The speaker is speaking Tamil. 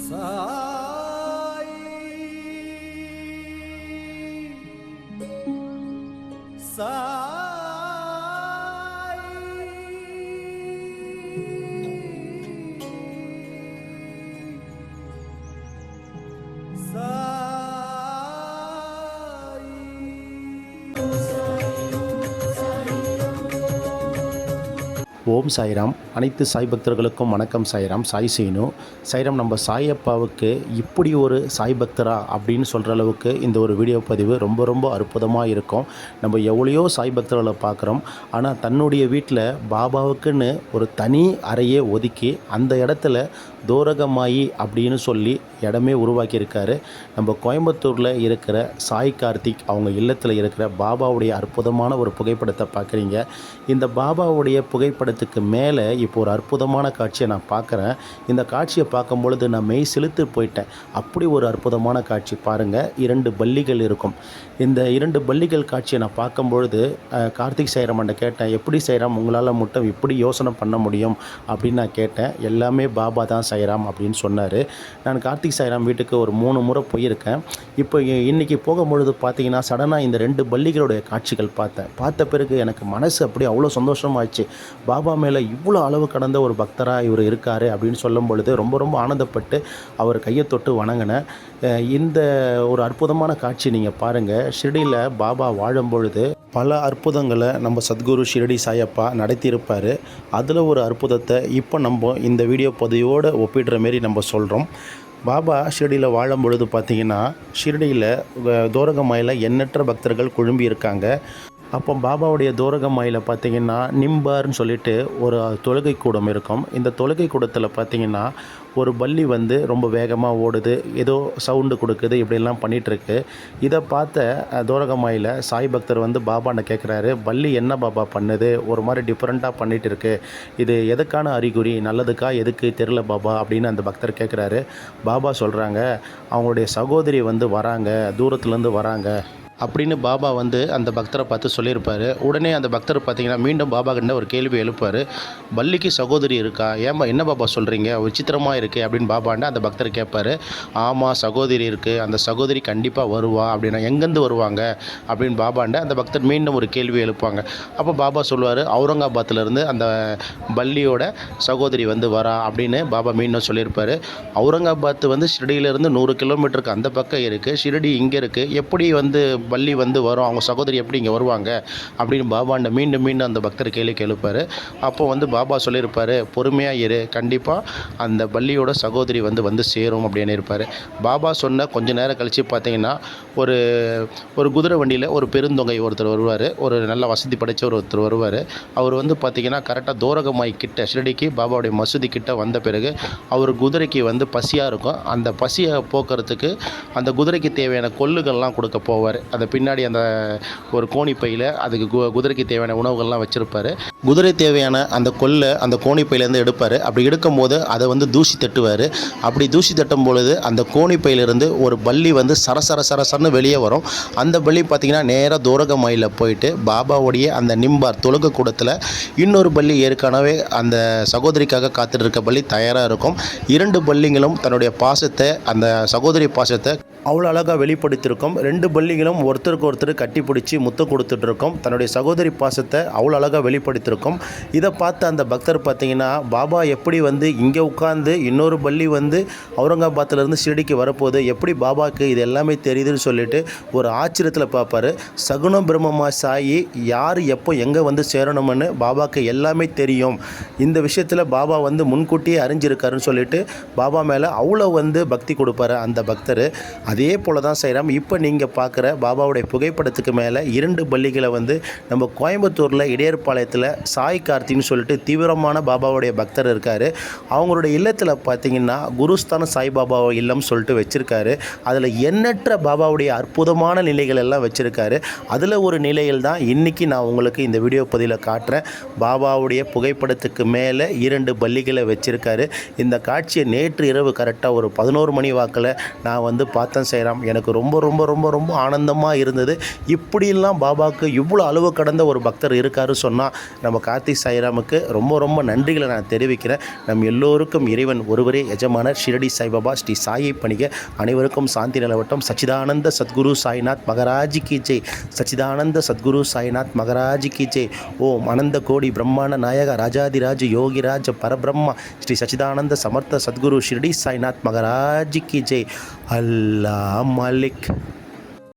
சாய் சாய் ஓம் சாய்ராம். அனைத்து சாய் பக்தர்களுக்கும் வணக்கம். சாய்ராம், சாய் சீனு. சாய்ராம், நம்ம சாயப்பாவுக்கு இப்படி ஒரு சாய் பக்தரா அப்படின்னு சொல்கிற அளவுக்கு இந்த ஒரு வீடியோ பதிவு ரொம்ப ரொம்ப அற்புதமாக இருக்கும். நம்ம எவ்வளையோ சாய் பக்தர்களை பார்க்குறோம், ஆனால் தன்னுடைய வீட்டில் பாபாவுக்குன்னு ஒரு தனி அறையே ஒதுக்கி அந்த இடத்துல தோரகமாயி அப்படின்னு சொல்லி இடமே உருவாக்கியிருக்காரு. நம்ம கோயம்புத்தூரில் இருக்கிற சாய் கார்த்திக் அவங்க இல்லத்தில் இருக்கிற பாபாவுடைய அற்புதமான ஒரு புகைப்படத்தை பார்க்குறீங்க. இந்த பாபாவுடைய புகைப்படத்துக்கு மேலே இப்போ ஒரு அற்புதமான காட்சியை நான் பார்க்குறேன். இந்த காட்சியை பார்க்கும் பொழுது நான் மெய் செலுத்து போயிட்டேன். அப்படி ஒரு அற்புதமான காட்சி பாருங்கள். 2 பல்லிகள் இருக்கும். இந்த 2 பல்லிகள் காட்சியை நான் பார்க்கும் பொழுது கார்த்திக் சாய்ராமன்ட்ட கேட்டேன், எப்படி சாய்ராம் உங்களால் மட்டும் இப்படி யோசனை பண்ண முடியும் அப்படின்னு நான் கேட்டேன். எல்லாமே பாபா தான் சாய்ராம் அப்படின்னு சொன்னார். நான் கார்த்திக் சாய்ராம் வீட்டுக்கு ஒரு 3 முறை போயிருக்கேன். இப்போ இன்றைக்கி போகும்பொழுது பார்த்தீங்கன்னா சடனாக இந்த 2 பல்லிகளுடைய காட்சிகள் பார்த்த பிறகு எனக்கு மனசு அப்படியே அவ்வளோ சந்தோஷமாகிடுச்சு. பாபா மேலே இவ்வளோ அளவு கடந்த ஒரு பக்தராக இவர் இருக்கார் அப்படின்னு சொல்லும் பொழுது ரொம்ப ரொம்ப ஆனந்தப்பட்டு அவர் கையை தொட்டு வணங்கினேன். இந்த ஒரு அற்புதமான காட்சி நீங்கள் பாருங்கள். ஷிரடியில் பாபா வாழும் பொழுது பல அற்புதங்களை நம்ம சத்குரு ஷிரடி சாயப்பா நடத்தியிருப்பார். அதில் ஒரு அற்புதத்தை இப்போ நம்ம இந்த வீடியோ பதிவோடு ஒப்பிடுற மாரி நம்ம சொல்கிறோம். பாபா ஷிரடியில் வாழும் பொழுது பார்த்திங்கன்னா ஷிரடியில் தோரகமாயில் எண்ணற்ற பக்தர்கள் குழும்பி இருக்காங்க. அப்போ பாபாவுடைய தோரகமாயில் பார்த்திங்கன்னா நிம்பார்னு சொல்லிட்டு ஒரு தொழுகை கூடம் இருக்கும். இந்த தொழுகை கூடத்தில் பார்த்திங்கன்னா ஒரு பல்லி ரொம்ப வேகமாக ஓடுது, ஏதோ சவுண்டு கொடுக்குது, இப்படிலாம் பண்ணிகிட்ருக்கு. இதை பார்த்த தோரகமாயில் சாய் பக்தர் பாபாண்ட கேட்குறாரு, பல்லி என்ன பாபா பண்ணுது, ஒரு மாதிரி டிஃப்ரெண்ட்டாக பண்ணிகிட்டு இருக்கு, இது எதுக்கான அறிகுறி, நல்லதுக்கா எதுக்கு தெரில பாபா அப்படின்னு அந்த பக்தர் கேட்குறாரு. பாபா சொல்கிறாங்க, அவங்களுடைய சகோதரி வராங்க, தூரத்துலேருந்து வராங்க அப்படின்னு பாபா அந்த பக்தரை பார்த்து சொல்லியிருப்பார். உடனே அந்த பக்தர் பார்த்திங்கன்னா மீண்டும் பாபா கிட்ட ஒரு கேள்வி எழுப்பார், பல்லிக்கு சகோதரி இருக்கா, ஏன்பா என்ன பாபா சொல்கிறீங்க, விசித்திரமாக இருக்குது அப்படின்னு பாபாண்ட அந்த பக்தர் கேட்பார். ஆமாம் சகோதரி இருக்குது, அந்த சகோதரி கண்டிப்பாக வருவா அப்படின்னா எங்கேருந்து வருவாங்க அப்படின்னு பாபாண்ட அந்த பக்தர் மீண்டும் ஒரு கேள்வி எழுப்பாங்க. அப்போ பாபா சொல்லுவார், அவுரங்காபாத்திலேருந்து அந்த பல்லியோட சகோதரி வரா அப்படின்னு பாபா மீண்டும் சொல்லியிருப்பார். அவுரங்காபாத் ஷிரடியிலேருந்து 100 கிலோமீட்டருக்கு அந்த பக்கம் இருக்குது, ஷிரடி இங்கே இருக்குது, எப்படி பள்ளி வரும், அவங்க சகோதரி எப்படி இங்கே வருவாங்க அப்படின்னு பாபாண்ட மீண்டும் அந்த பக்தர் கேள்வி எழுப்பார். அப்போ பாபா சொல்லியிருப்பார், பொறுமையாக இரு, கண்டிப்பாக அந்த பள்ளியோட சகோதரி வந்து சேரும் அப்படின்னு இருப்பார். பாபா சொன்ன கொஞ்ச நேரம் கழித்து பார்த்தீங்கன்னா ஒரு குதிரை வண்டியில் ஒரு பெருந்தொகை ஒருத்தர் வருவார், ஒரு நல்ல வசதி படைத்த ஒருத்தர் வருவார். அவர் பார்த்திங்கன்னா கரெக்டாக தோரகமாய் கிட்ட ஷிரடிக்கு பாபாவுடைய மசூதி கிட்ட வந்த பிறகு அவர் குதிரைக்கு பசியாக இருக்கும். அந்த பசியை போக்குறதுக்கு அந்த குதிரைக்கு தேவையான கொள்ளுகள்லாம் கொடுக்க போவார். அந்த பின்னாடி அந்த ஒரு கோணிப்பையில் அதுக்கு குதிரைக்கு தேவையான உணவுகள்லாம் வச்சுருப்பார். குதிரை தேவையான அந்த கொல்லை அந்த கோணிப்பையிலேருந்து எடுப்பார். அப்படி எடுக்கும்போது அதை தூசி தட்டுவார். அப்படி தூசி தட்டும் பொழுது அந்த கோணிப்பையிலிருந்து ஒரு பல்லி சரசரன்னு வெளியே வரும். அந்த பல்லி பார்த்திங்கன்னா நேராக தோரகமாயில் போயிட்டு பாபாவுடைய அந்த நிம்பார் தொழுக கூடத்தில் இன்னொரு பல்லி ஏற்கனவே அந்த சகோதரிக்காக காத்துட்டு இருக்க பல்லி தயாராக இருக்கும். 2 பல்லிங்களும் தன்னுடைய பாசத்தை, அந்த சகோதரி பாசத்தை அவ்வளோ அழகாக வெளிப்படுத்தியிருக்கும். 2 பல்லிகளும் ஒருத்தருக்கு ஒருத்தர் கட்டி பிடிச்சி முத்தம் கொடுத்துட்ருக்கோம். தன்னுடைய சகோதரி பாசத்தை அவ்வளோ அழகாக வெளிப்படுத்தியிருக்கும். இதை பார்த்து அந்த பக்தர் பார்த்திங்கன்னா பாபா எப்படி இங்கே உட்காந்து இன்னொரு பல்லி அவுரங்காபாத்திலேருந்து ஷிரடிக்கு வரப்போகுது, எப்படி பாபாவுக்கு இது எல்லாமே தெரியுதுன்னு சொல்லிட்டு ஒரு ஆச்சரியத்தில் பார்ப்பார். சகுன பிரம்மமா சாயி யார் எப்போ எங்கே சேரணும்னு பாபாவுக்கு எல்லாமே தெரியும். இந்த விஷயத்தில் பாபா முன்கூட்டியே அறிஞ்சிருக்காருன்னு சொல்லிட்டு பாபா மேலே அவ்வளோ பக்தி கொடுப்பார் அந்த பக்தர். அதே போல் தான் செய்கிறோம். இப்போ நீங்கள் பார்க்குற பாபாவுடைய புகைப்படத்துக்கு மேலே 2 பல்லிகளை நம்ம கோயம்புத்தூரில் இடையர்பாளையத்தில் சாய் கார்த்தின்னு சொல்லிட்டு தீவிரமான பாபாவுடைய பக்தர் இருக்கார். அவங்களுடைய இல்லத்தில் பார்த்திங்கன்னா குருஸ்தான சாய்பாபா இல்லம் சொல்லிட்டு வச்சுருக்காரு. அதில் எண்ணற்ற பாபாவுடைய அற்புதமான நிலைகள் எல்லாம் வச்சுருக்காரு. அதில் ஒரு நிலையில் தான் இன்றைக்கி நான் உங்களுக்கு இந்த வீடியோ பதிவில் காட்டுறேன். பாபாவுடைய புகைப்படத்துக்கு மேலே 2 பல்லிகளை வச்சுருக்காரு. இந்த காட்சியை நேற்று இரவு கரெக்டாக ஒரு 11 மணி வாக்கில் நான் பார்த்தேன் சாய்ராம். எனக்கு ரொம்ப ரொம்ப ரொம்ப ரொம்ப ஆனந்தமாக இருந்தது. இப்படியெல்லாம் பாபாவுக்கு இவ்வளோ அளவு கடந்த ஒரு பக்தர் இருக்காரு சொன்னால் நம்ம கார்த்திக் சாய்ராமுக்கு ரொம்ப ரொம்ப நன்றிகளை நான் தெரிவிக்கிறேன். நம் எல்லோருக்கும் இறைவன் ஒருவரே எஜமானர். ஷிரடி சாய்பாபா ஸ்ரீ சாயை பணிக அனைவருக்கும் சாந்தி நிலவட்டும். சச்சிதானந்த சத்குரு சாய்நாத் மகராஜ் கி ஜெய். சச்சிதானந்த சத்குரு சாய்நாத் மகராஜ் கி ஜெய். ஓம் அனந்த கோடி பிரம்மாண்ட நாயக ராஜாதிராஜ யோகிராஜ பரபிரம்மா ஸ்ரீ சச்சிதானந்த சமர்த்த சத்குரு ஷிரடி சாய்நாத் மகராஜ் கி ஜெய். அல்லாஹ் மாலிக்.